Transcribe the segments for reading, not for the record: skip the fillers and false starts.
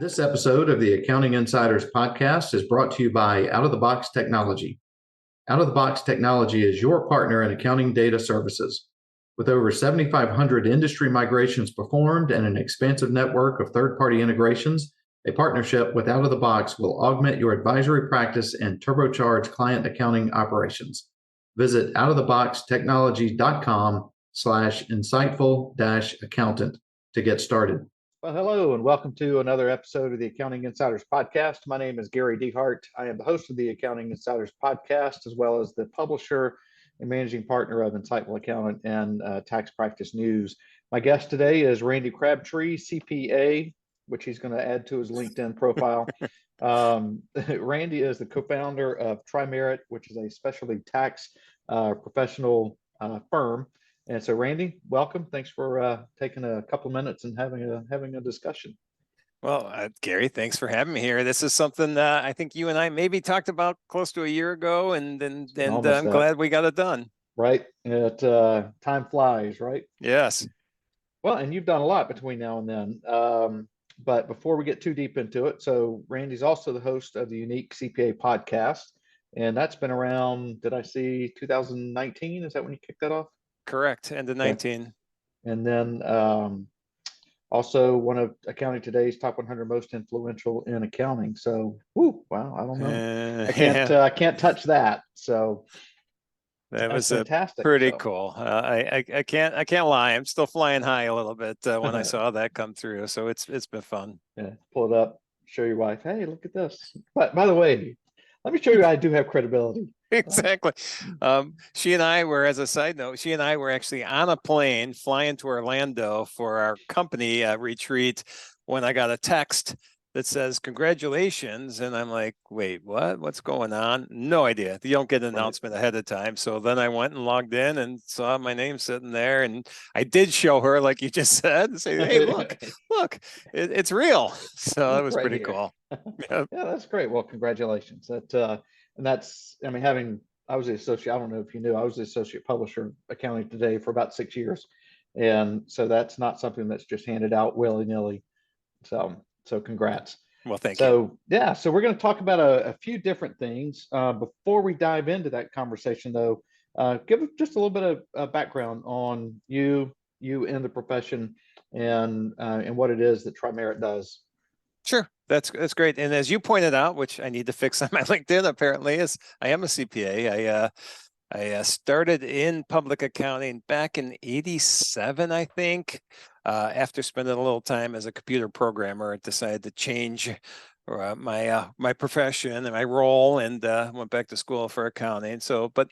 This episode of the Accounting Insiders podcast is brought to you by Out of the Box Technology. Out of the Box Technology is your partner in accounting data services. With over 7,500 industry migrations performed and an expansive network of third-party integrations, a partnership with Out of the Box will augment your advisory practice and turbocharge client accounting operations. Visit outoftheboxtechnology.com/insightful-accountant to get started. Well, hello, and welcome to another episode of the Accounting Insiders podcast. My name is Gary DeHart. I am the host of the Accounting Insiders podcast, as well as the publisher and managing partner of Insightful Accountant and Tax Practice News. My guest today is Randy Crabtree, CPA, which he's going to add to his LinkedIn profile. Randy is the co-founder of TriMerit, which is a specialty tax professional firm. And so, Randy, welcome. Thanks for taking a couple of minutes and having a discussion. Well, Gary, thanks for having me here. This is something I think you and I maybe talked about close to a year ago, and I'm glad we got it done. Right. Time flies, right? Yes. Well, and you've done a lot between now and then. But before we get too deep into it, so Randy's also the host of the Unique CPA podcast, and that's been around, did I see 2019? Is that when you kicked that off? Correct. End of 19. And then also one of Accounting Today's top 100 most influential in accounting. So, wow, I don't know. I can't touch that. So that was fantastic. Pretty cool. I can't lie. I'm still flying high a little bit when I saw that come through. So it's been fun. Yeah. Pull it up. Show your wife. Hey, look at this. But by the way, let me show you I do have credibility. Exactly. She and I were, as a side note, actually on a plane flying to Orlando for our company retreat when I got a text that says, "Congratulations." And I'm like, wait, what? What's going on? No idea. You don't get an announcement ahead of time. So then I went and logged in and saw my name sitting there. And I did show her, like you just said, and say, "Hey, look, it's real." So that was pretty cool. Yeah, that's great. Well, congratulations. And that's, I mean, I was the associate, I don't know if you knew, I was the associate publisher of Accounting Today for about 6 years. And so that's not something that's just handed out willy-nilly. So congrats. Well, thank you. So, yeah, so we're going to talk about a few different things. Before we dive into that conversation, though, give just a little bit of background on you in the profession and what it is that TriMerit does. Sure. That's great. And as you pointed out, which I need to fix on my LinkedIn apparently, is I am a CPA. I started in public accounting back in '87, I think. After spending a little time as a computer programmer, I decided to change my profession and my role, and went back to school for accounting. But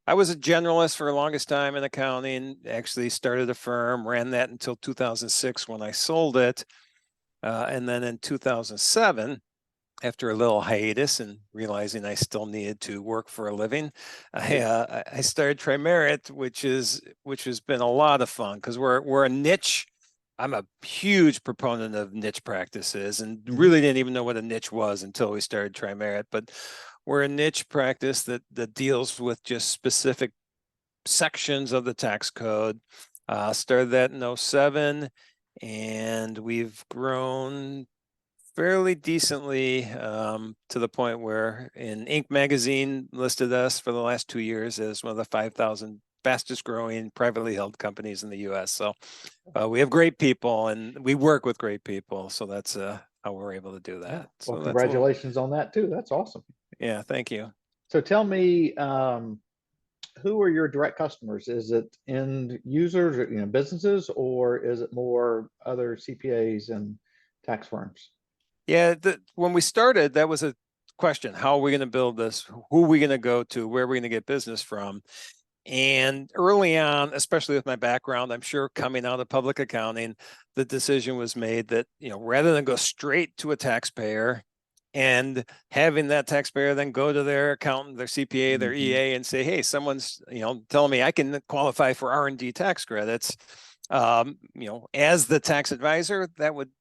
I was a generalist for the longest time in accounting. Actually started a firm, ran that until 2006 when I sold it. And then in 2007, after a little hiatus and realizing I still needed to work for a living, I started TriMerit, which has been a lot of fun because we're a niche. I'm a huge proponent of niche practices and really didn't even know what a niche was until we started TriMerit. But we're a niche practice that deals with just specific sections of the tax code. Started that in 2007. And we've grown fairly decently to the point where Inc. magazine listed us for the last 2 years as one of the 5,000 fastest growing privately held companies in the U.S. So we have great people and we work with great people. So that's how we're able to do that. Well, so congratulations on that too. That's awesome. Yeah, thank you. So tell me, who are your direct customers? Is it end users, or, businesses, or is it more other CPAs and tax firms? Yeah, when we started, that was a question. How are we going to build this? Who are we going to go to? Where are we going to get business from? And early on, especially with my background, I'm sure coming out of public accounting, the decision was made that, rather than go straight to a taxpayer and having that taxpayer then go to their accountant, their CPA, their EA, and say, "Hey, someone's telling me I can qualify for R&D tax credits." As the tax advisor, that would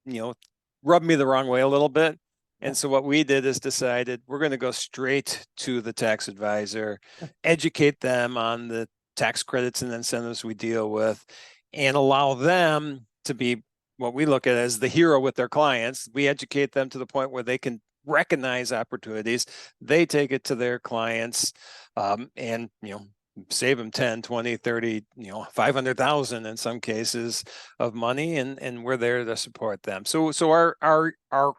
rub me the wrong way a little bit. And so what we did is decided we're going to go straight to the tax advisor, educate them on the tax credits and incentives we deal with, and allow them to be what we look at as the hero with their clients. We educate them to the point where they can recognize opportunities. They take it to their clients, and, save them 10, 20, 30, 500,000 in some cases of money. And we're there to support them. So our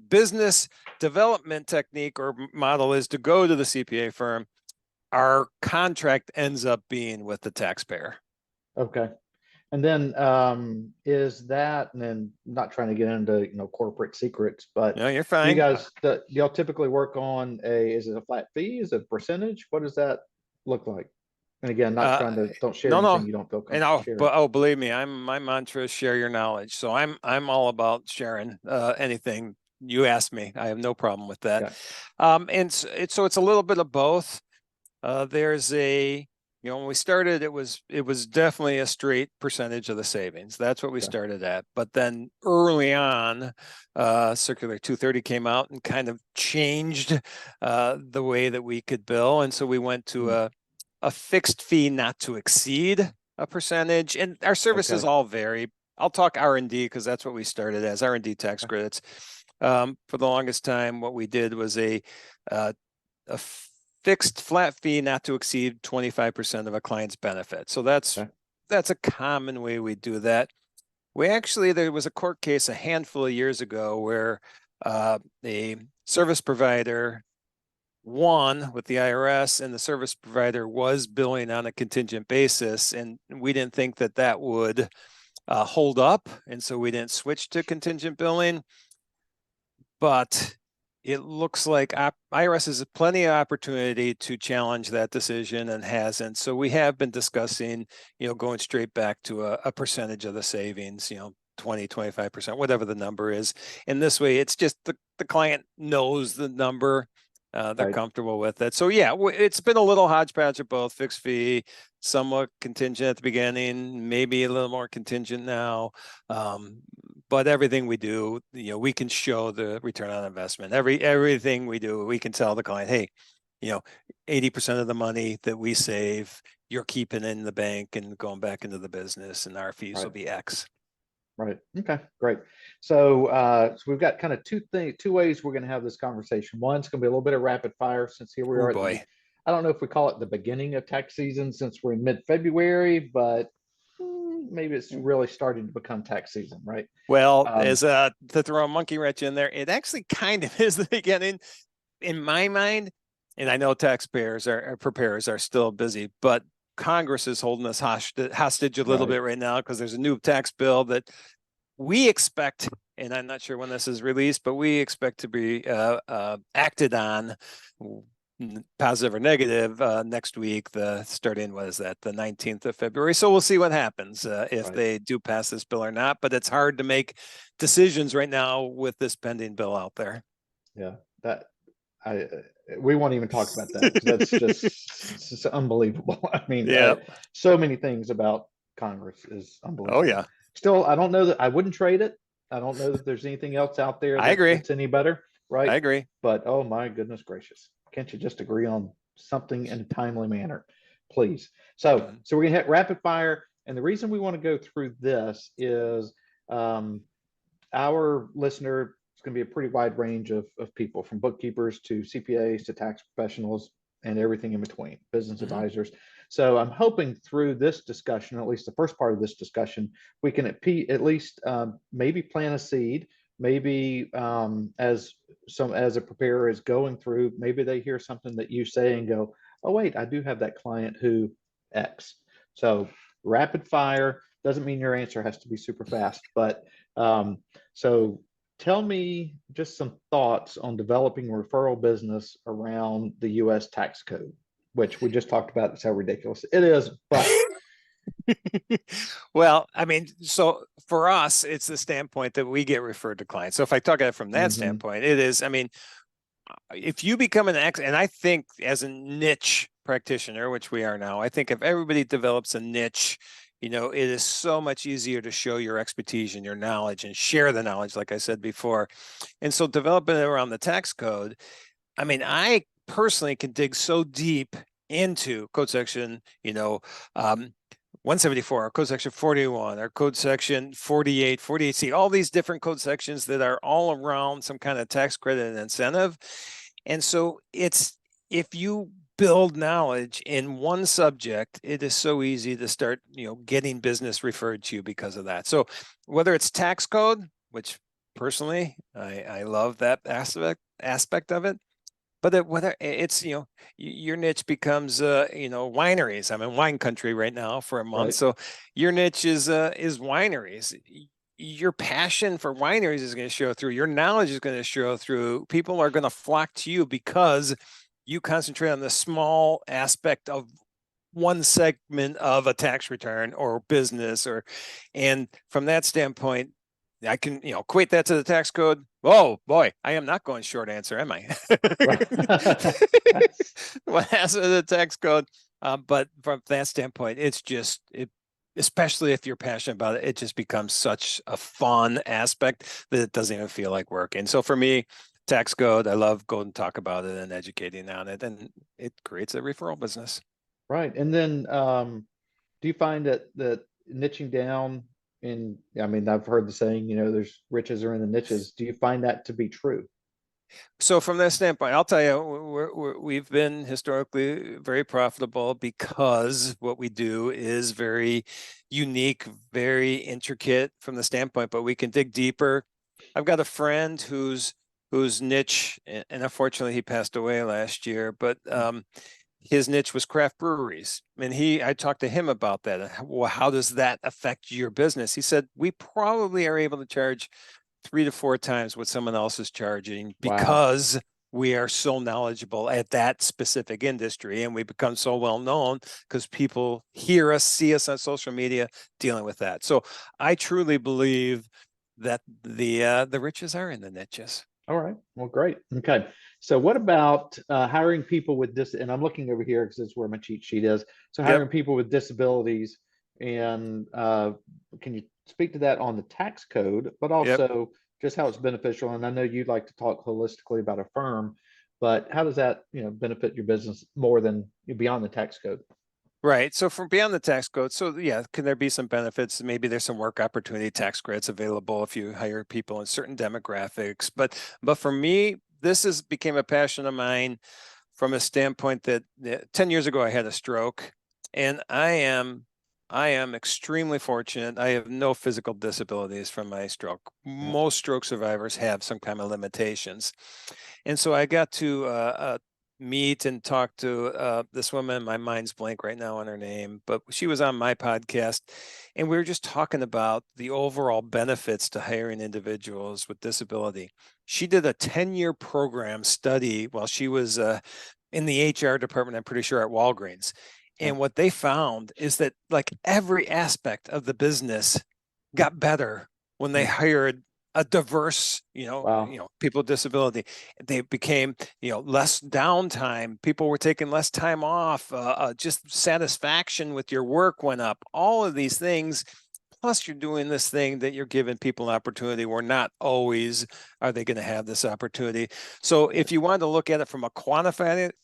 business development technique or model is to go to the CPA firm. Our contract ends up being with the taxpayer. Okay. And then is that, and then not trying to get into corporate secrets, but No, you're do fine. you guys y'all typically work on is it a flat fee? Is it a percentage? What does that look like? And again, not trying to, don't share anything you don't feel And comfortable sharing. but believe me, my mantra is share your knowledge. So I'm all about sharing anything you ask me. I have no problem with that. Okay. And so it's a little bit of both. There's when we started, it was definitely a straight percentage of the savings. That's what we started at. But then early on, Circular 230 came out and kind of changed the way that we could bill. And so we went to a fixed fee not to exceed a percentage. And our services all vary. I'll talk R&D because that's what we started as, R&D tax credits. For the longest time, what we did was a fixed flat fee not to exceed 25% of a client's benefit. So that's a common way we do that. There was a court case a handful of years ago where a service provider won with the IRS, and the service provider was billing on a contingent basis, and we didn't think that would hold up, and so we didn't switch to contingent billing. But it looks like IRS has plenty of opportunity to challenge that decision and hasn't. So we have been discussing, going straight back to a percentage of the savings, 20, 25%, whatever the number is. And this way, it's just the client knows the number. They're comfortable with it. So yeah, it's been a little hodgepodge of both, fixed fee, somewhat contingent at the beginning, maybe a little more contingent now. But everything we do, we can show the return on investment. Everything we do, we can tell the client, hey, 80% of the money that we save, you're keeping in the bank and going back into the business, and our fees will be X. Right. Okay, great. So we've got kind of two ways we're going to have this conversation. One's going to be a little bit of rapid fire, since here we are. I don't know if we call it the beginning of tax season, since we're in mid-February, but maybe it's really starting to become tax season, right? Well, as to throw a monkey wrench in there, it actually kind of is the beginning in my mind. And I know taxpayers preparers are still busy, but Congress is holding us hostage a little bit right now because there's a new tax bill that we expect, and I'm not sure when this is released, but we expect to be acted on, positive or negative, next week, starting, what is that, the 19th of February. So we'll see what happens if they do pass this bill or not, but it's hard to make decisions right now with this pending bill out there. Yeah, we won't even talk about that, because that's just unbelievable. I mean, so many things about Congress is unbelievable. Oh yeah. Still, I don't know that I wouldn't trade it. I don't know that there's anything else out there that's any better, right? I agree. But oh my goodness gracious, can't you just agree on something in a timely manner, please? So we're gonna hit rapid fire, and the reason we want to go through this is our listener is going to be a pretty wide range of people, from bookkeepers to CPAs to tax professionals and everything in between, business advisors. So I'm hoping through this discussion, at least the first part of this discussion, we can at least maybe plant a seed. Maybe as a preparer is going through, maybe they hear something that you say and go, oh wait, I do have that client who X. So rapid fire doesn't mean your answer has to be super fast, but so tell me just some thoughts on developing a referral business around the U.S. tax code, which we just talked about. It's how ridiculous it is, but well, I mean, so for us, it's the standpoint that we get referred to clients. So if I talk at it from that standpoint, it is, I mean, if you become an and I think as a niche practitioner, which we are now, I think if everybody develops a niche, it is so much easier to show your expertise and your knowledge and share the knowledge, like I said before. And so developing it around the tax code, I mean, I personally can dig so deep into code section, 174, or code section 41, or code section 48, 48C, all these different code sections that are all around some kind of tax credit and incentive. And so if you build knowledge in one subject, it is so easy to start, getting business referred to you because of that. So whether it's tax code, which personally, I love that aspect of it, but whether it's, your niche becomes, wineries. I'm in wine country right now for a month. Right. So your niche is wineries. Your passion for wineries is going to show through. Your knowledge is going to show through. People are going to flock to you because you concentrate on the small aspect of one segment of a tax return or business, and from that standpoint, I can, equate that to the tax code. Oh boy, I am not going short answer, am I? What has to the tax code? But from that standpoint, it's just especially if you're passionate about it, it just becomes such a fun aspect that it doesn't even feel like work. And so for me, tax code, I love going to talk about it and educating on it, and it creates a referral business. Right. And then do you find that niching down I mean, I've heard the saying, there's riches are in the niches. Do you find that to be true? So from that standpoint, I'll tell you, we've been historically very profitable because what we do is very unique, very intricate from the standpoint, but we can dig deeper. I've got a friend whose niche, and unfortunately he passed away last year, but his niche was craft breweries. And I talked to him about that. Well, how does that affect your business? He said, we probably are able to charge 3 to 4 times what someone else is charging because we are so knowledgeable at that specific industry, and we become so well known because people hear us, see us on social media dealing with that. So I truly believe that the riches are in the niches. All right. Well, great. Okay. So what about hiring people with and I'm looking over here because it's where my cheat sheet is. So hiring people with disabilities, and can you speak to that on the tax code, but also just how it's beneficial? And I know you'd like to talk holistically about a firm, but how does that, benefit your business more than beyond the tax code? Right. So from beyond the tax code, so yeah, can there be some benefits? Maybe there's some work opportunity tax credits available if you hire people in certain demographics. But for me, this became a passion of mine from a standpoint that 10 years ago I had a stroke, and I am extremely fortunate. I have no physical disabilities from my stroke. Most stroke survivors have some kind of limitations. And so I got to meet and talk to this woman. My mind's blank right now on her name, but she was on my podcast, and we were just talking about the overall benefits to hiring individuals with disability. She did a 10-year program study while she was in the HR department, I'm pretty sure, at Walgreens. And what they found is that like every aspect of the business got better when they hired a diverse, people with disability. They became, less downtime. People were taking less time off. Just satisfaction with your work went up. All of these things. Plus, you're doing this thing that you're giving people an opportunity where not always are they going to have this opportunity. So if you wanted to look at it from a quantitative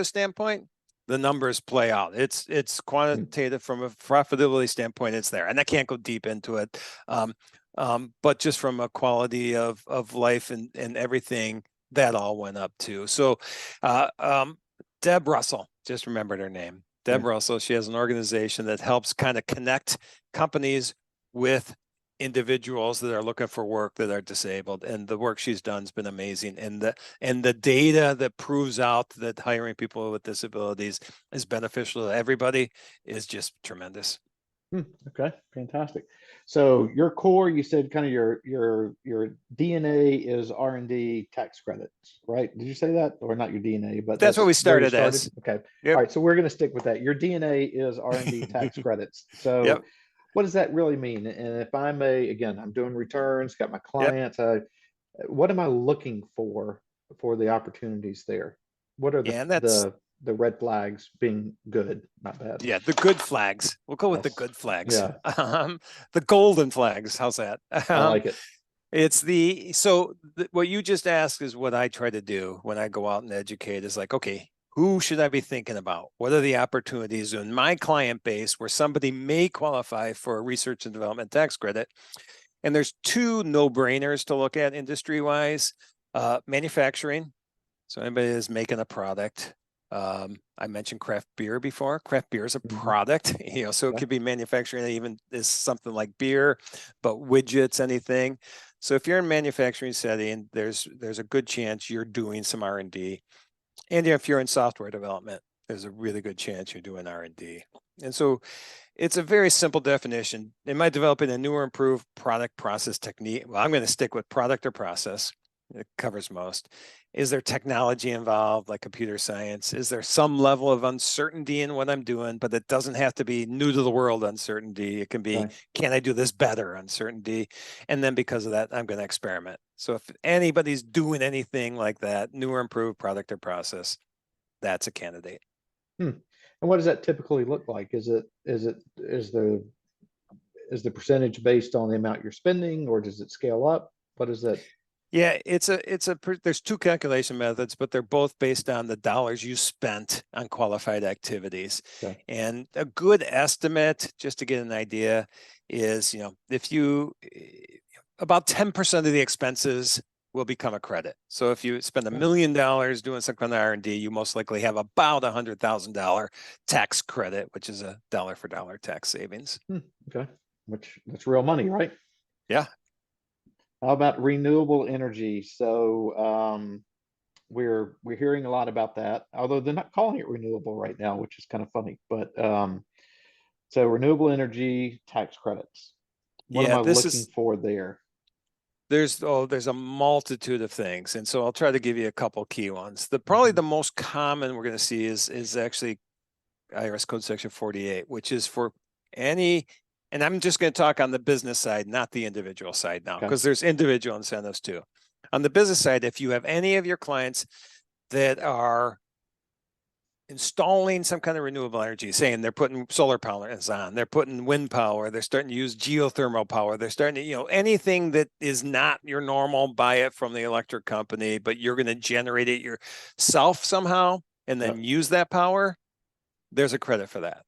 standpoint, the numbers play out. It's quantitative from a profitability standpoint. It's there, and I can't go deep into it. But just from a quality of life and everything, that all went up too. So Deb Russell, just remembered her name. Deb Russell, she has an organization that helps kind of connect companies with individuals that are looking for work that are disabled, and the work she's done has been amazing. And the data that proves out that hiring people with disabilities is beneficial to everybody is just tremendous. Okay, fantastic. So your core, you said kind of your DNA is R&D tax credits, right? Did you say that? Or not your DNA, but that's what we started as. Okay. All right. So we're going to stick with that. Your DNA is R&D tax credits. So what does that really mean? And if I'm I'm doing returns, got my clients, what am I looking for the opportunities there? What are the red flags being good, not bad? Yeah, the good flags. We'll go with the good flags. Yeah. The golden flags. How's that? I like it. It's what you just asked is what I try to do when I go out and educate is like, okay, Who should I be thinking about? What are the opportunities in my client base where somebody may qualify for a research and development tax credit? And there's two no-brainers to look at industry-wise. Manufacturing. So anybody is making a product. I mentioned craft beer before. Craft beer is a product, so it could be manufacturing even is something like beer, but widgets, anything. So if you're in manufacturing setting, there's a good chance you're doing some R&D. And if you're in software development, there's a really good chance you're doing R&D. And so it's a very simple definition. Am I developing a new or improved product, process, technique? Well, I'm going to stick with product or process. It covers most. Is there technology involved, like computer science? Is there some level of uncertainty in what I'm doing, but it doesn't have to be new to the world uncertainty. It can be, can I do this better uncertainty? And then because of that, I'm going to experiment. So if anybody's doing anything like that, new or improved product or process, that's a candidate. And what does that typically look like? Is the percentage based on the amount you're spending, or does it scale up? What is that? Yeah, there's two calculation methods, but they're both based on the dollars you spent on qualified activities. Okay. And a good estimate, just to get an idea, is, if about 10% of the expenses will become a credit. So if you spend $1 million doing some kind of R&D, you most likely have about $100,000 tax credit, which is a dollar for dollar tax savings. Okay, that's real money, right? Yeah. How about renewable energy? So we're hearing a lot about that, although they're not calling it renewable right now, which is kind of funny. But so renewable energy tax credits. What am I looking for there? There's a multitude of things, and so I'll try to give you a couple key ones. Probably the most common we're going to see is actually IRS Code Section 48, which is for any. And I'm just going to talk on the business side, not the individual side now, because there's individual incentives too. On the business side, if you have any of your clients that are installing some kind of renewable energy, saying they're putting solar panels on, they're putting wind power, they're starting to use geothermal power, they're starting to, anything that is not your normal, buy it from the electric company, but you're going to generate it yourself somehow and then use that power, there's a credit for that.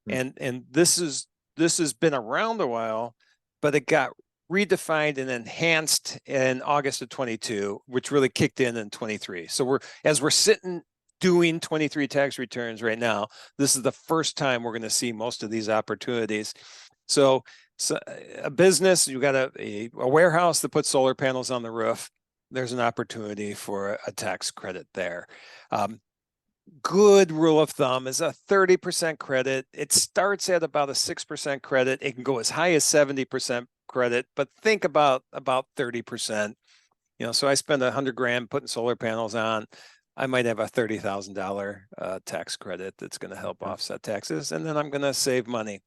And this has been around a while, but it got redefined and enhanced in August of 22, which really kicked in 23. So as we're sitting doing 23 tax returns right now, this is the first time we're going to see most of these opportunities. So a business, you got a warehouse that puts solar panels on the roof, there's an opportunity for a tax credit there. Good rule of thumb is a 30% credit. It starts at about a 6% credit. It can go as high as 70% credit, but think about 30%. So I spend $100,000 putting solar panels on. I might have a $30,000 tax credit that's going to help offset taxes, and then I'm going to save money.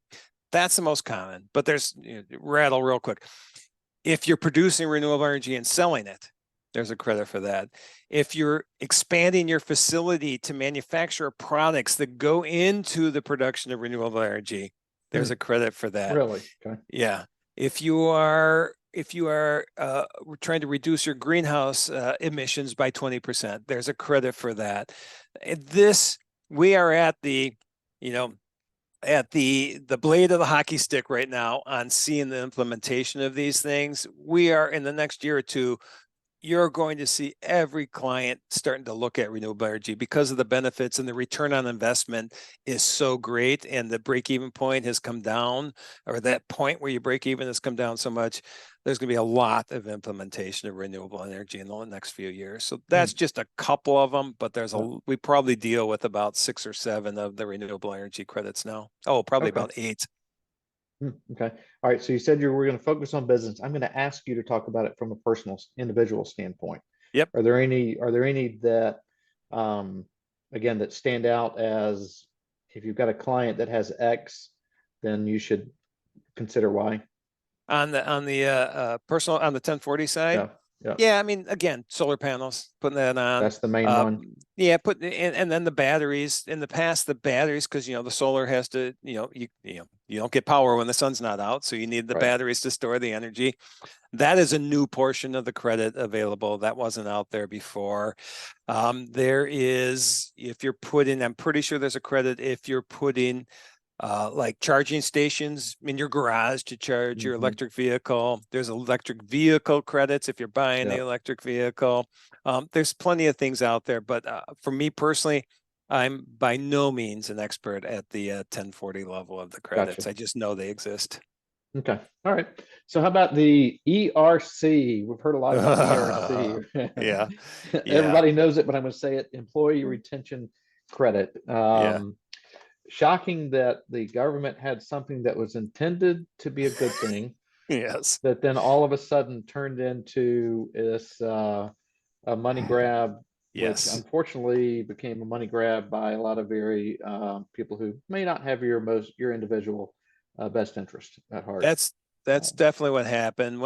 That's the most common, but there's rattle real quick. If you're producing renewable energy and selling it, there's a credit for that. If you're expanding your facility to manufacture products that go into the production of renewable energy, there's a credit for that. Really? Okay. Yeah. If you are trying to reduce your greenhouse emissions by 20%, there's a credit for that. We are at the blade of the hockey stick right now on seeing the implementation of these things. We are in the next year or two, you're going to see every client starting to look at renewable energy because of the benefits, and the return on investment is so great, and the break-even point has come down, or that point where you break even has come down so much. There's going to be a lot of implementation of renewable energy in the next few years. So that's just a couple of them, but we probably deal with about 6 or 7 of the renewable energy credits now. Oh, probably about 8. Okay. All right. So you said you were going to focus on business. I'm going to ask you to talk about it from a personal individual standpoint. Yep. Are there any that, again, that stand out as, if you've got a client that has X, then you should consider Y? On the personal, on the 1040 side? Yeah. Yeah, I mean, again, solar panels, putting that on. That's the main one. Yeah, and then the batteries. In the past, the batteries, because the solar has to, you don't get power when the sun's not out, so you need the Right. batteries to store the energy. That is a new portion of the credit available that wasn't out there before. There is, if you're putting, I'm pretty sure there's a credit if you're putting like charging stations in your garage to charge your electric vehicle. There's electric vehicle credits if you're buying the Yep. electric vehicle. There's plenty of things out there, but for me personally, I'm by no means an expert at the 1040 level of the credits. Gotcha. I just know they exist. Okay. All right. So how about the ERC? We've heard a lot about ERC. Yeah. Everybody knows it, but I'm going to say it: Employee Retention Credit. Yeah. Shocking that the government had something that was intended to be a good thing, Yes. that then all of a sudden turned into this a money grab, which Yes. unfortunately became a money grab by a lot of very people who may not have your individual best interest at heart. That's definitely what happened.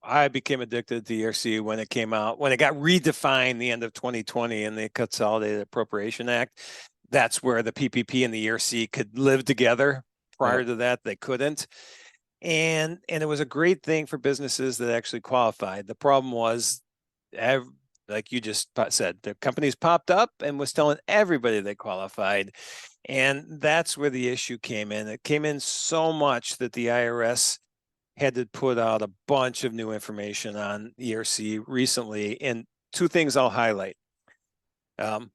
I became addicted to ERC when it came out, when it got redefined the end of 2020 in the Consolidated Appropriation Act. That's where the PPP and the ERC could live together. Prior to that, they couldn't. And it was a great thing for businesses that actually qualified. The problem was, like you just said, the companies popped up and was telling everybody they qualified. And that's where the issue came in. It came in so much that the IRS had to put out a bunch of new information on ERC recently. And two things I'll highlight.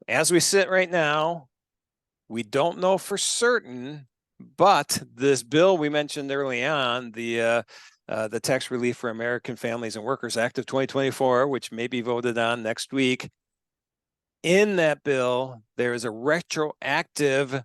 As we sit right now, we don't know for certain, but this bill we mentioned early on, the Tax Relief for American Families and Workers Act of 2024, which may be voted on next week. In that bill, there is a retroactive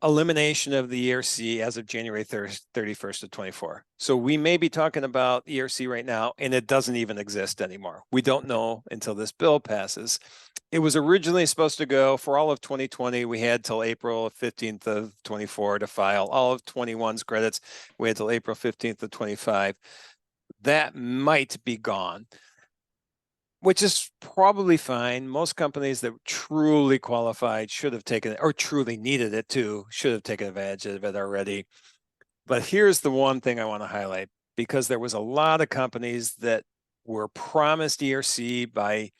elimination of the ERC as of January 31st of 24. So we may be talking about ERC right now, and it doesn't even exist anymore. We don't know until this bill passes. It was originally supposed to go for all of 2020. We had till April 15th of 24 to file all of 21's credits. We had till April 15th of 25. That might be gone, which is probably fine. Most companies that truly qualified should have taken it, or truly needed it too, should have taken advantage of it already. But here's the one thing I want to highlight, because there was a lot of companies that were promised ERC by,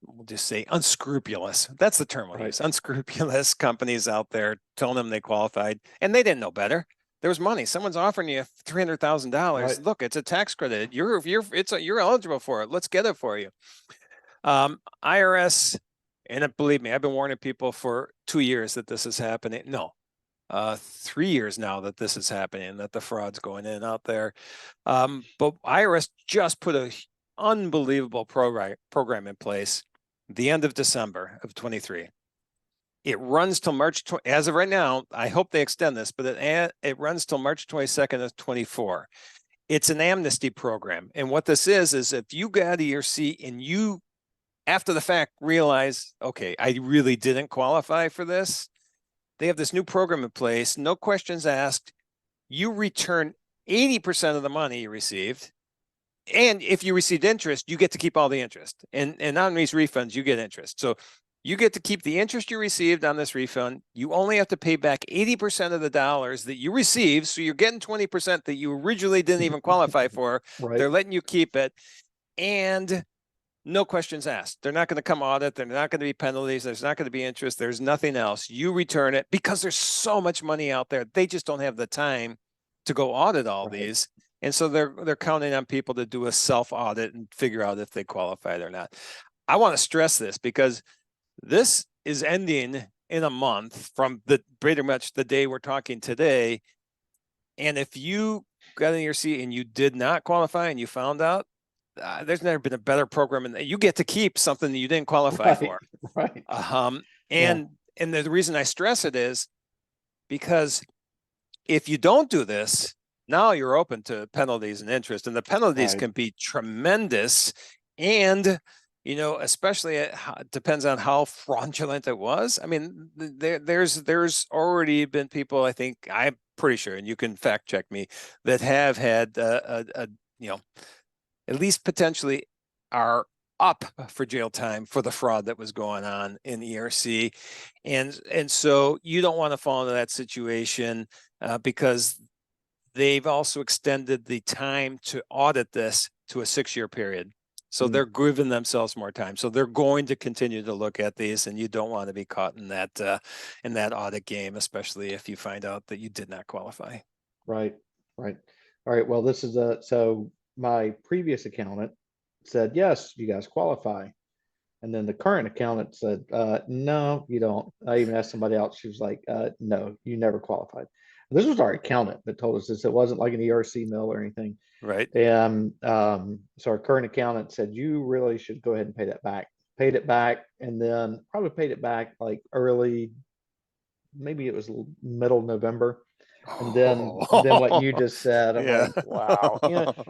we'll just say, unscrupulous. That's the term we'll use. Unscrupulous companies out there telling them they qualified, and they didn't know better. There was money. Someone's offering you $300,000. Look, it's a tax credit. You're eligible for it. Let's get it for you. IRS, and believe me, I've been warning people for 2 years that this is happening. No, 3 years now that this is happening, that the fraud's going in out there. But IRS just put an unbelievable program in place the end of December of 23. It runs till March, as of right now. I hope they extend this, but it runs till March 22nd of 24. It's an amnesty program. And what this is if you got ERC and you, after the fact, realize, okay, I really didn't qualify for this, they have this new program in place, no questions asked. You return 80% of the money you received. And if you received interest, you get to keep all the interest. And on these refunds, you get interest. So you get to keep the interest you received on this refund. You only have to pay back 80% of the dollars that you received. So you're getting 20% that you originally didn't even qualify for. They're letting you keep it. And no questions asked. They're not going to come audit. There's not going to be penalties. There's not going to be interest. There's nothing else. You return it because there's so much money out there. They just don't have the time to go audit all these. And so they're counting on people to do a self-audit and figure out if they qualified or not. I want to stress this because this is ending in a month from pretty much the day we're talking today. And if you got in your seat and you did not qualify and you found out, there's never been a better program, and you get to keep something that you didn't qualify for. And the reason I stress it is because if you don't do this, now you're open to penalties and interest, and the penalties can be tremendous. And, especially it depends on how fraudulent it was. I mean, there's already been people, I think, I'm pretty sure, and you can fact check me, that have had, at least potentially are up for jail time for the fraud that was going on in ERC. And so you don't want to fall into that situation because they've also extended the time to audit this to a 6-year period. So they're giving themselves more time. So they're going to continue to look at these, and you don't want to be caught in that audit game, especially if you find out that you did not qualify. Right. All right. Well, this is so my previous accountant said, yes, you guys qualify. And then the current accountant said, no, you don't. I even asked somebody else. She was like, no, you never qualified. This was our accountant that told us this. It wasn't like an ERC mill or anything. Right. And so our current accountant said, you really should go ahead and pay that back. Paid it back, and then probably paid it back like early, maybe it was middle November. And then what you just said, I'm Yeah. like, wow.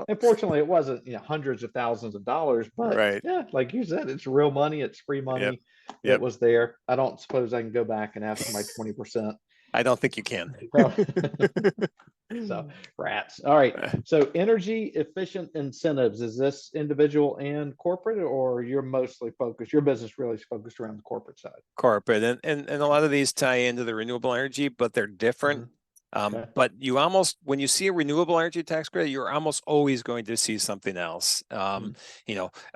Unfortunately, it wasn't hundreds of thousands of dollars, but Right. yeah, like you said, it's real money, it's free money that was there. I don't suppose I can go back and ask for my 20%. I don't think you can. So rats. All right. So energy efficient incentives, is this individual and corporate, or you're mostly focused, your business really is focused around the corporate side? Corporate, and a lot of these tie into the renewable energy, but they're different. Okay. But you almost, when you see a renewable energy tax credit, you're almost always going to see something else. An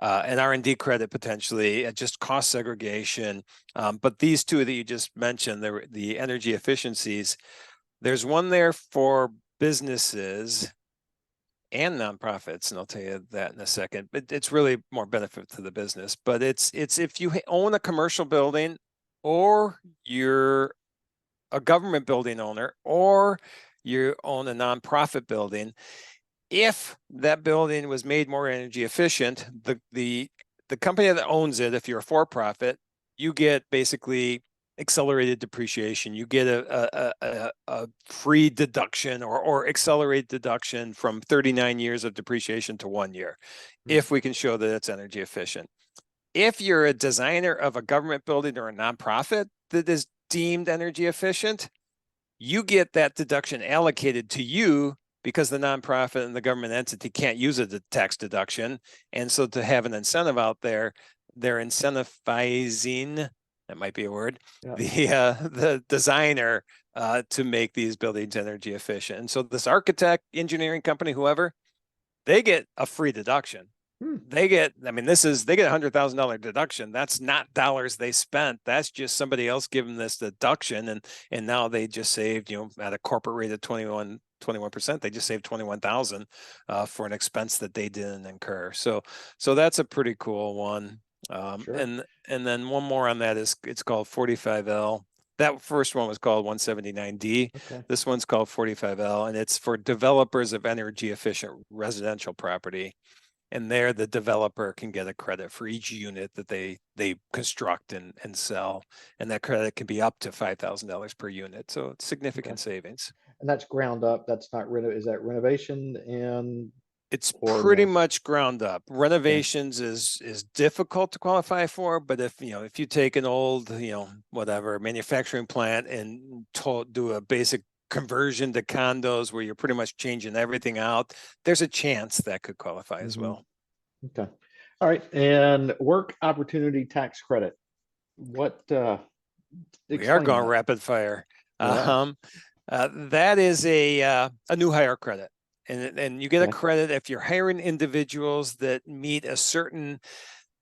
R&D credit potentially, just cost segregation. But these two that you just mentioned, the energy efficiencies, there's one there for businesses and nonprofits, and I'll tell you that in a second. But it's really more benefit to the business. But it's if you own a commercial building, or you're a government building owner, or you own a nonprofit building, if that building was made more energy efficient, the company that owns it, if you're a for-profit, you get basically accelerated depreciation. You get a free deduction or accelerated deduction from 39 years of depreciation to 1 year, if we can show that it's energy efficient. If you're a designer of a government building or a nonprofit that is deemed energy efficient, you get that deduction allocated to you because the nonprofit and the government entity can't use a tax deduction. And so to have an incentive out there, they're incentivizing, that might be a word, the designer to make these buildings energy efficient. And so this architect, engineering company, whoever, they get a free deduction. They get $100,000 deduction. That's not dollars they spent. That's just somebody else giving this deduction. And now they just saved, at a corporate rate of 21%, they just saved 21,000 for an expense that they didn't incur. So that's a pretty cool one. Sure. And then one more on that is, it's called 45L. That first one was called 179D. Okay. This one's called 45L, and it's for developers of energy efficient residential property. And there, the developer can get a credit for each unit that they construct and sell. And that credit can be up to $5,000 per unit. So it's significant savings. And that's ground up. That's not is that renovation and it's pretty much ground up. Renovations is difficult to qualify for, but if you take an old, whatever manufacturing plant and do a basic conversion to condos where you're pretty much changing everything out, there's a chance that could qualify as well. Okay. All right. And work opportunity tax credit. What we are going rapid fire. Yeah. That is a new hire credit. And you get a credit if you're hiring individuals that meet a certain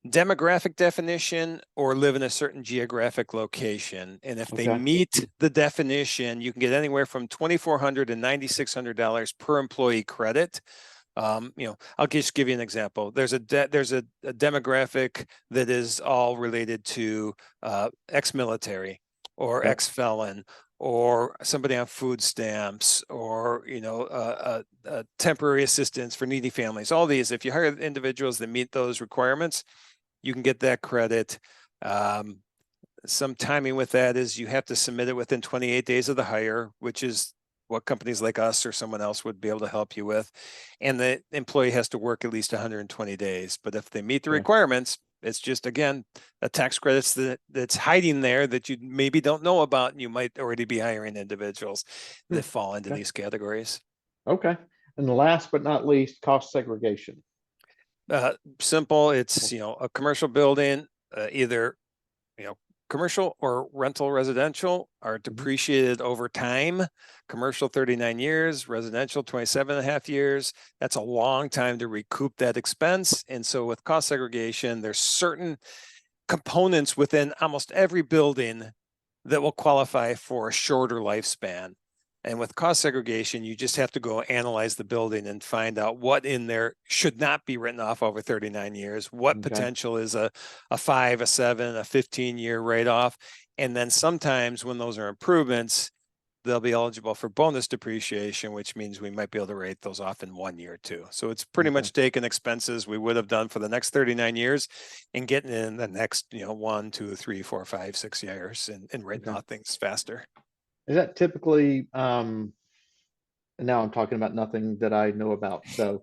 demographic definition or live in a certain geographic location. And if they meet the definition, you can get anywhere from $2,400 to $9,600 per employee credit. I'll just give you an example. There's a demographic that is all related to ex-military or ex-felon, or somebody on food stamps, or temporary assistance for needy families. All these, if you hire individuals that meet those requirements, you can get that credit. Some timing with that is you have to submit it within 28 days of the hire, which is what companies like us or someone else would be able to help you with. And the employee has to work at least 120 days. But if they meet the requirements, it's just, again, a tax credits that's hiding there that you maybe don't know about, and you might already be hiring individuals that fall into these categories. Okay. And last but not least, cost segregation. Simple. It's, a commercial building, either, commercial or rental residential are depreciated over time. Commercial 39 years, residential 27.5 years. That's a long time to recoup that expense. And so with cost segregation, there's certain components within almost every building that will qualify for a shorter lifespan. And with cost segregation, you just have to go analyze the building and find out what in there should not be written off over 39 years, what potential is a 5, a 7, a 15-year write-off. And then sometimes when those are improvements, they'll be eligible for bonus depreciation, which means we might be able to rate those off in 1 year too. So it's pretty much taking expenses we would have done for the next 39 years and getting in the next, 1, 2, 3, 4, 5, 6 years and writing off things faster. Is that typically, and now I'm talking about nothing that I know about. So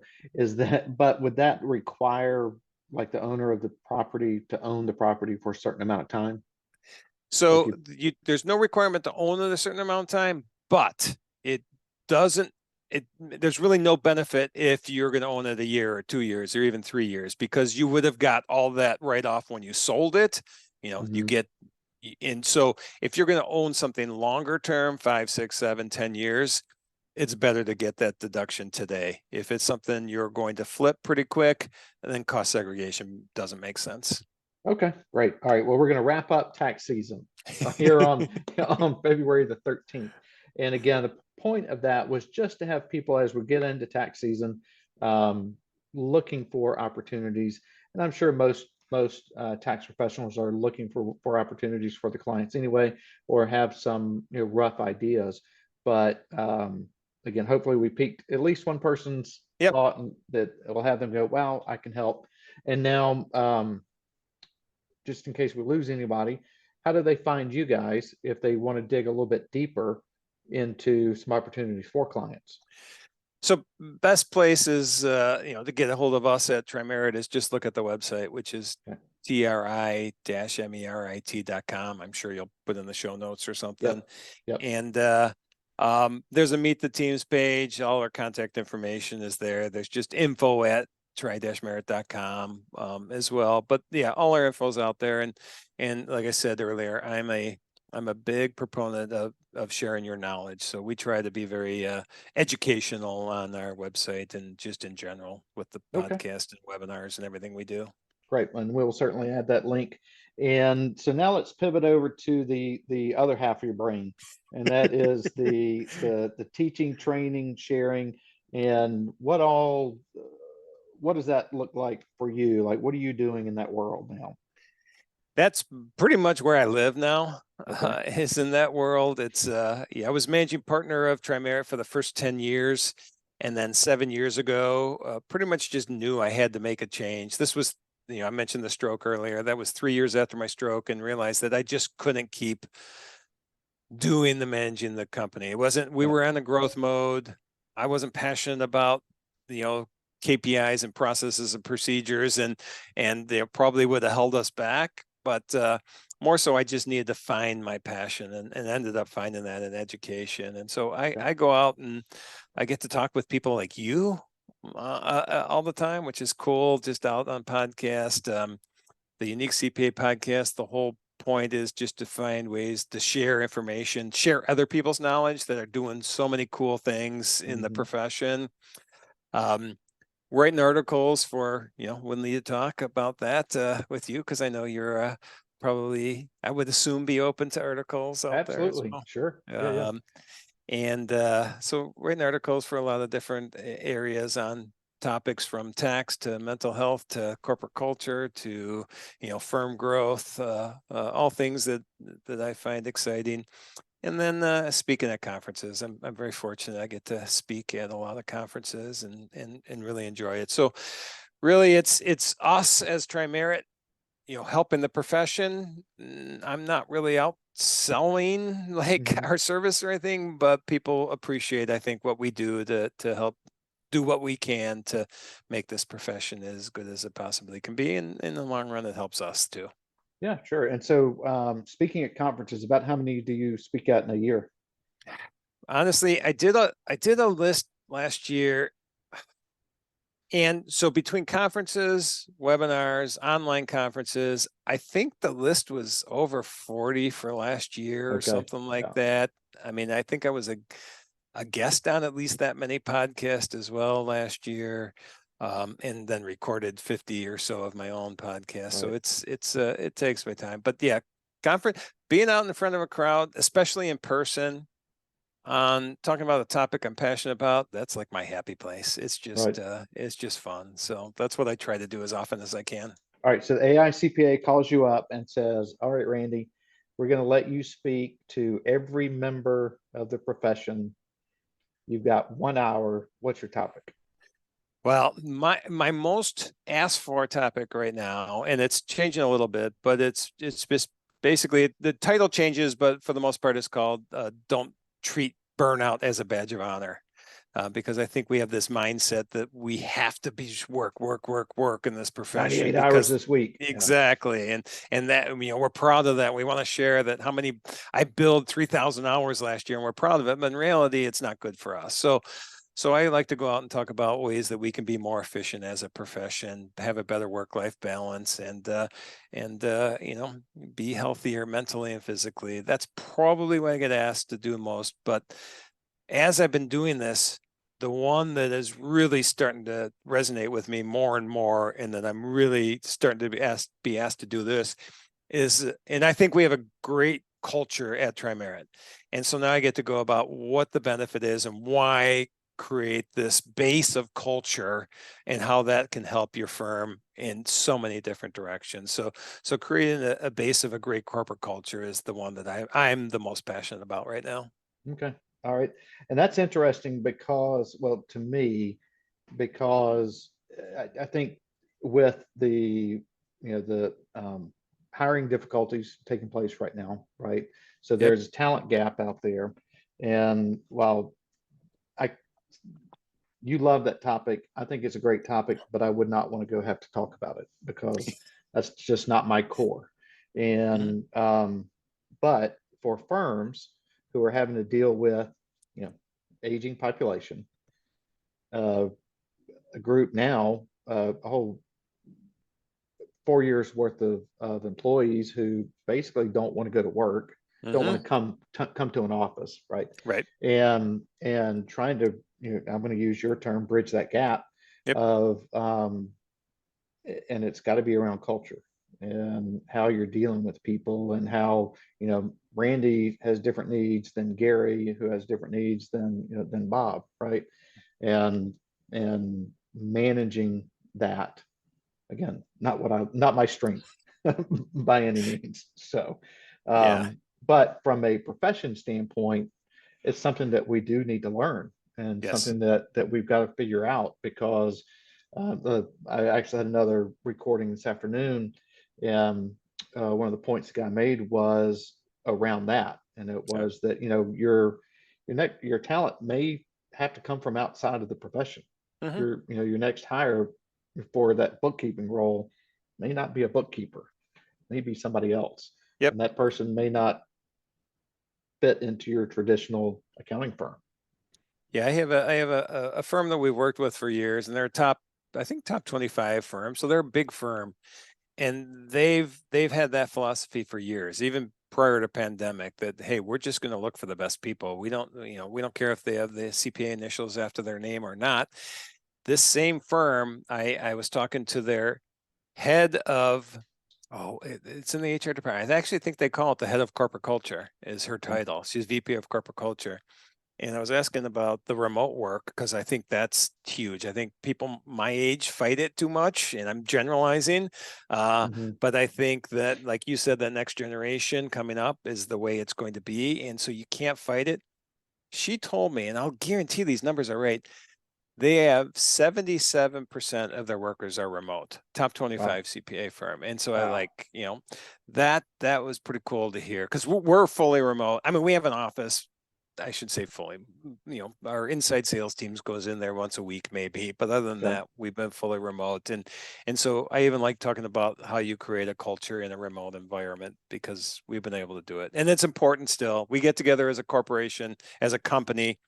but would that require like the owner of the property to own the property for a certain amount of time? So there's no requirement to own it a certain amount of time, but there's really no benefit if you're going to own it a year or 2 years or even 3 years, because you would have got all that right off when you sold it. And so if you're going to own something longer term, 5, 6, 7, 10 years, it's better to get that deduction today. If it's something you're going to flip pretty quick, then cost segregation doesn't make sense. Okay, great. All right. Well, we're going to wrap up tax season here on February the 13th. And again, the point of that was just to have people, as we get into tax season, looking for opportunities. And I'm sure most tax professionals are looking for opportunities for the clients anyway, or have some rough ideas. But again, hopefully we piqued at least one person's thought, and that will have them go, wow, I can help. And now, just in case we lose anybody, how do they find you guys if they want to dig a little bit deeper into some opportunities for clients? So best place is, to get a hold of us at Trimerit is just look at the website, which is tri-merit.com. I'm sure you'll put in the show notes or something. Yep. And there's a Meet the Teams page. All our contact information is there. There's just info at tri-merit.com as well. But yeah, all our info is out there. And like I said earlier, I'm a big proponent of sharing your knowledge. So we try to be very educational on our website and just in general with the podcast and webinars and everything we do. Great. And we'll certainly add that link. And so now let's pivot over to the other half of your brain. And that is the teaching, training, sharing, and what does that look like for you? Like, what are you doing in that world now? That's pretty much where I live now. Is in that world. It's I was managing partner of Trimerit for the first 10 years. And then 7 years ago, pretty much just knew I had to make a change. This was, I mentioned the stroke earlier. That was 3 years after my stroke, and realized that I just couldn't keep doing the managing the company. We were on a growth mode. I wasn't passionate about, KPIs and processes and procedures, and they probably would have held us back. But more so, I just needed to find my passion, and ended up finding that in education. And so I go out and I get to talk with people like you all the time, which is cool. Just out on podcast, the Unique CPA podcast. The whole point is just to find ways to share information, share other people's knowledge that are doing so many cool things in the profession. Writing articles for, we'll need to talk about that with you, because I know you're probably, I would assume, be open to articles out there. Absolutely. Sure. And so writing articles for a lot of different areas on topics from tax to mental health to corporate culture to, firm growth, all things that I find exciting. And then speaking at conferences, I'm very fortunate. I get to speak at a lot of conferences and really enjoy it. So really it's us as Trimerit, helping the profession. I'm not really out selling like our service or anything, but people appreciate, I think, what we do to help do what we can to make this profession as good as it possibly can be. And in the long run, it helps us too. Yeah, sure. And so speaking at conferences, about how many do you speak at in a year? Honestly, I did a list last year. And so between conferences, webinars, online conferences, I think the list was over 40 for last year or Okay. something like Yeah. that. I mean, I think I was a guest on at least that many podcasts as well last year. And then recorded 50 or so of my own podcasts. So Right. it takes my time. But yeah, conference, being out in front of a crowd, especially in person, on talking about a topic I'm passionate about, that's like my happy place. Right. It's just fun. So that's what I try to do as often as I can. All right. So the AI CPA calls you up and says, all right, Randy, we're going to let you speak to every member of the profession. You've got 1 hour. What's your topic? Well, my most asked for topic right now, and it's changing a little bit, but it's just basically the title changes, but for the most part, it's called "Don't Treat Burnout as a Badge of Honor." Because I think we have this mindset that we have to be work in this profession 98 hours because this week. exactly, and that we're proud of that. We want to share that how many I billed 3,000 hours last year, and we're proud of it. But in reality, it's not good for us. So I like to go out and talk about ways that we can be more efficient as a profession, have a better work-life balance, and be healthier mentally and physically. That's probably what I get asked to do most. But as I've been doing this, the one that is really starting to resonate with me more and more, and that I'm really starting to be asked to do this is, and I think we have a great culture at Trimerit. And so now I get to go about what the benefit is and why create this base of culture and how that can help your firm in so many different directions. So creating a base of a great corporate culture is the one that I'm the most passionate about right now. Okay. All right. And that's interesting because, well, to me, because I think with the hiring difficulties taking place right now, right? So Yep. there's a talent gap out there. And while I you love that topic, I think it's a great topic, but I would not want to go have to talk about it because that's just not my core. Mhm. And but for firms who are having to deal with, you know, aging population, uh, a group now, a whole 4 years worth of employees who basically don't want to go to work, don't want Mhm. to come to an office, right? Right. And trying to, I'm going to use your term, bridge that gap Yep. of, and it's got to be around culture and how you're dealing with people and how, Randy has different needs than Gary, who has different needs than Bob, right? And and managing that, again, not my strength by any means. So, Yeah. but from a profession standpoint, it's something that we do need to learn and Yes. something that we've got to figure out because I actually had another recording this afternoon, and one of the points the guy made was around that, and it Yep. was that your talent may have to come from outside of the profession. Mhm. Your next hire for that bookkeeping role may not be a bookkeeper, may be somebody else, Yep. and that person may not fit into your traditional accounting firm. Yeah, I have a firm that we've worked with for years, and they're I think top 25 firm. So they're a big firm, and they've had that philosophy for years, even prior to pandemic, that hey, we're just going to look for the best people. We don't care if they have the CPA initials after their name or not. This same firm, I was talking to their head of, it's in the HR department. I actually think they call it the head of corporate culture is her Okay. title. She's VP of corporate culture. And I was asking about the remote work because I think that's huge. I think people my age fight it too much, and I'm generalizing. Mm-hmm. But I think that, like you said, the next generation coming up is the way it's going to be. And so you can't fight it. She told me, and I'll guarantee these numbers are right. They have 77% of their workers are remote, top Wow. 25 CPA firm. And so I Wow. like, that was pretty cool to hear because we're fully remote. I mean, we have an office. I should say fully, our inside sales teams goes in there once a week, maybe, but other than Okay. that, we've been fully remote. And so I even like talking about how you create a culture in a remote environment because we've been able to do it. And it's important still. We get together as a corporation, as a company,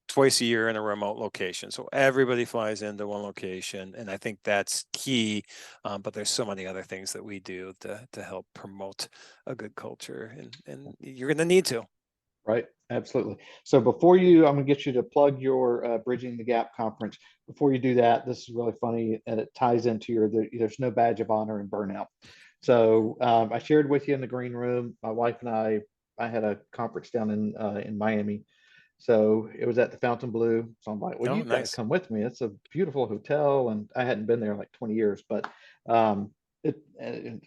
twice a year in a remote location. So everybody flies into one location, and I think that's key. But there's so many other things that we do to help promote a good culture, and you're going to need to. Right. Absolutely. So before you, I'm going to get you to plug your Bridging the Gap conference. Before you do that, this is really funny, and it ties into there's no badge of honor in burnout. So I shared with you in the green room, my wife and I had a conference down in Miami. So it was at the Fontainebleau. So I'm like, well, Oh, you've got to nice. come with me. It's a beautiful hotel, and I hadn't been there in like 20 years, but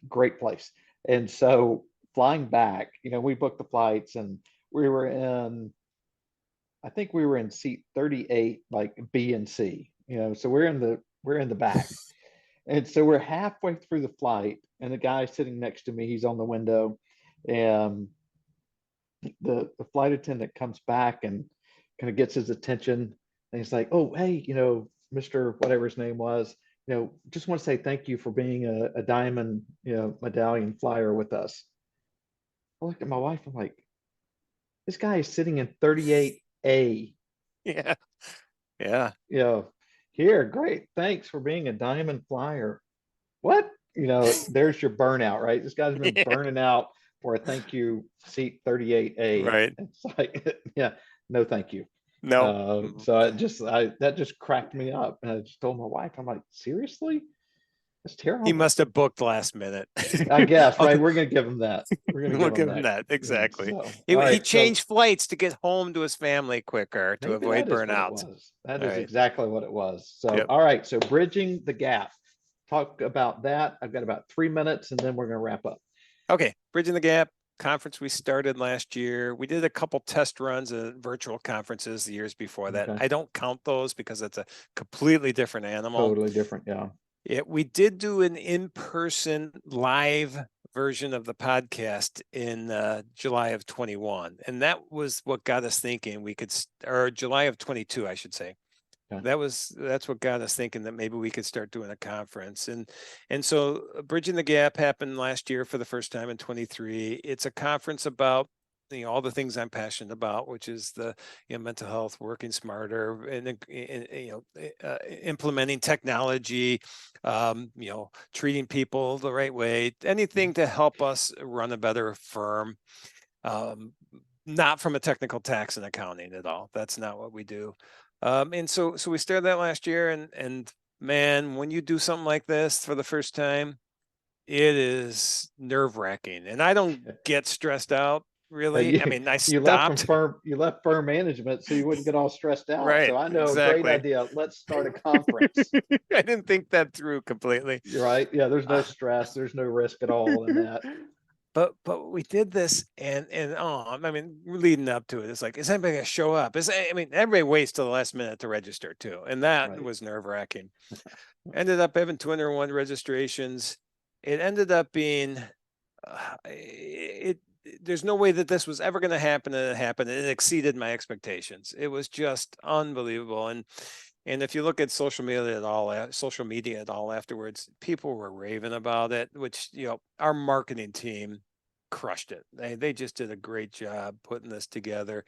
great place. And so flying back, we booked the flights, and we were in, I think we were in seat 38, like B and C, so we're in the back. And so we're halfway through the flight, and the guy sitting next to me, he's on the window, and the flight attendant comes back and kind of gets his attention, and he's like, "Oh, hey, Mr. whatever his name was, just want to say thank you for being a diamond, medallion flyer with us." I looked at my wife. I'm like, this guy is sitting in 38A. Yeah. Yeah. Here, great. Thanks for being a diamond flyer. What? There's your burnout, right? This guy's been Yeah. burning out for a thank you seat 38A. Right. It's like, yeah, no, thank you. No. So that just cracked me up. And I just told my wife, I'm like, seriously? That's He terrible. must have booked last minute. I guess, right? We're going to give him that. We're going to We'll give give him him that. that. Exactly. So, He all right. So changed flights to get home to his family quicker to maybe avoid that is what it burnout. was. That All is right. exactly what it was. So, Yep. all right. So bridging the gap. Talk about that. I've got about 3 minutes, and then we're going to wrap up. Okay. Bridging the Gap conference we started last year. We did a couple test runs of virtual conferences the years before that. Okay. I don't count those because it's a completely different animal. Totally different. Yeah. We did do an in-person live version of the podcast in July of 21. And that was what got us thinking or July of 22, I should say. Okay. That's what got us thinking that maybe we could start doing a conference. And so Bridging the Gap happened last year for the first time in 23. It's a conference about all the things I'm passionate about, which is the mental health, working smarter, and implementing technology, treating people the right way, anything to help us run a better firm. Not from a technical tax and accounting at all. That's not what we do. And so we started that last year, and man, when you do something like this for the first time, it is nerve-wracking. And I don't get stressed out really. I mean, I You left from stopped. you left firm management so you wouldn't get all stressed out. Right, So I know, great exactly. idea. Let's start a conference. I didn't think that through completely. You're right. Yeah, there's no stress, there's no risk at all in that. But we did this, and I mean, leading up to it, it's like, is anybody gonna show up? I mean, everybody waits till the last minute to register too, and that Right. was nerve-wracking. Ended up having 201 registrations. It ended up being there's no way that this was ever going to happen, and it happened. It exceeded my expectations. It was just unbelievable. And if you look at social media at all afterwards, people were raving about it, which our marketing team crushed it. They just did a great job putting this together.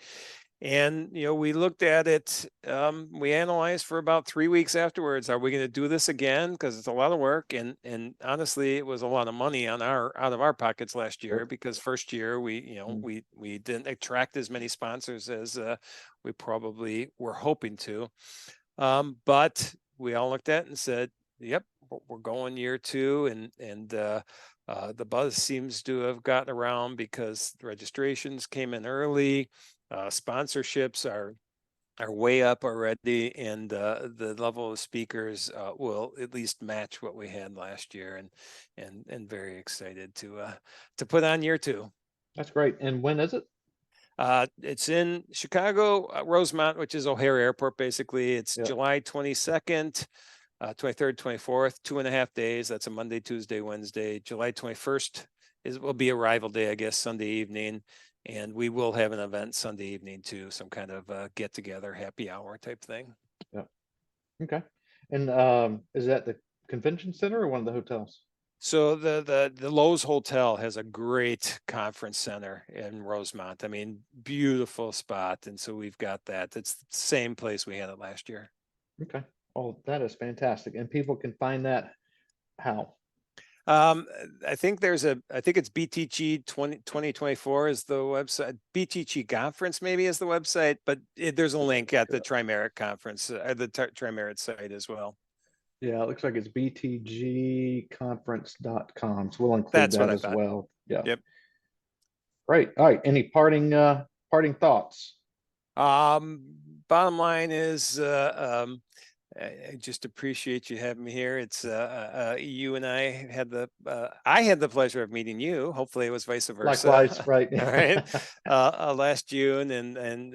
And we looked at it. We analyzed for about 3 weeks afterwards. Are we going to do this again? Because it's a lot of work, and honestly, it was a lot of money out of our pockets last year. Sure. Because first year we didn't attract as many sponsors as we probably were hoping to. But we all looked at it and said, "Yep, we're going year 2," and the buzz seems to have gotten around because the registrations came in early. Sponsorships are way up already, and the level of speakers will at least match what we had last year, and very excited to put on year 2. That's great. And when is it? It's in Chicago, Rosemont, which is O'Hare Airport. Basically, it's Yep. July 22nd. 23rd, 24th, 2.5 days. That's a Monday, Tuesday, Wednesday. July 21st will be arrival day, I guess, Sunday evening. And we will have an event Sunday evening too, some kind of get together, happy hour type thing. Yeah. Okay. And is that the convention center or one of the hotels? So the Lowe's Hotel has a great conference center in Rosemont. I mean, beautiful spot. And so we've got that. It's the same place we had it last year. Okay. Oh, that is fantastic. And people can find that how? I think it's BTG 2024 is the website. BTG conference maybe is the website, but there's a link at the Trimerit conference, the Trimerit site as well. Yeah, it looks like it's btgconference.com. So we'll include That's what that I as thought. well. Yeah. Yep. Great. All right. Any parting thoughts? Bottom line is, I just appreciate you having me here. It's you and I had the pleasure of meeting you. Hopefully it was vice versa. Likewise, right. All right. Last June and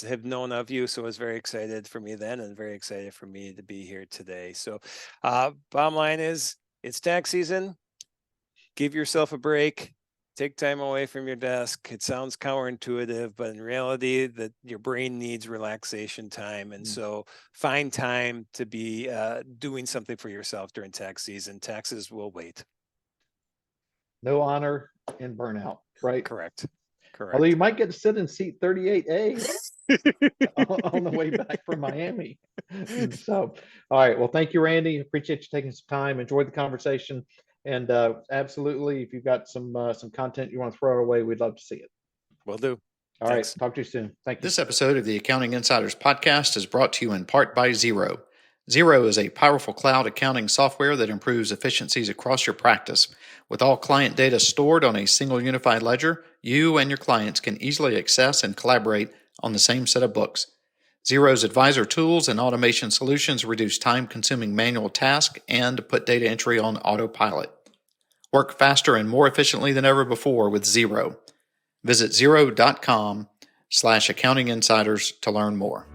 have known of you. So I was very excited for me then and very excited for me to be here today. So bottom line is it's tax season. Give yourself a break. Take time away from your desk. It sounds counterintuitive, but in reality, that your brain needs relaxation time. And so find time to be doing something for yourself during tax season. Taxes will wait. No honor in burnout, right? Correct. Although you might get to sit in seat 38A on the way back from Miami. So, all right. Well, thank you, Randy. Appreciate you taking some time. Enjoyed the conversation. And absolutely, if you've got some content you want to throw our way, we'd love to see it. Will do. All right. Talk to you soon. Thank you. This episode of the Accounting Insiders podcast is brought to you in part by Xero. Xero is a powerful cloud accounting software that improves efficiencies across your practice. With all client data stored on a single unified ledger, you and your clients can easily access and collaborate on the same set of books. Xero's advisor tools and automation solutions reduce time-consuming manual tasks and put data entry on autopilot. Work faster and more efficiently than ever before with Xero. Visit xero.com/accountinginsiders to learn more.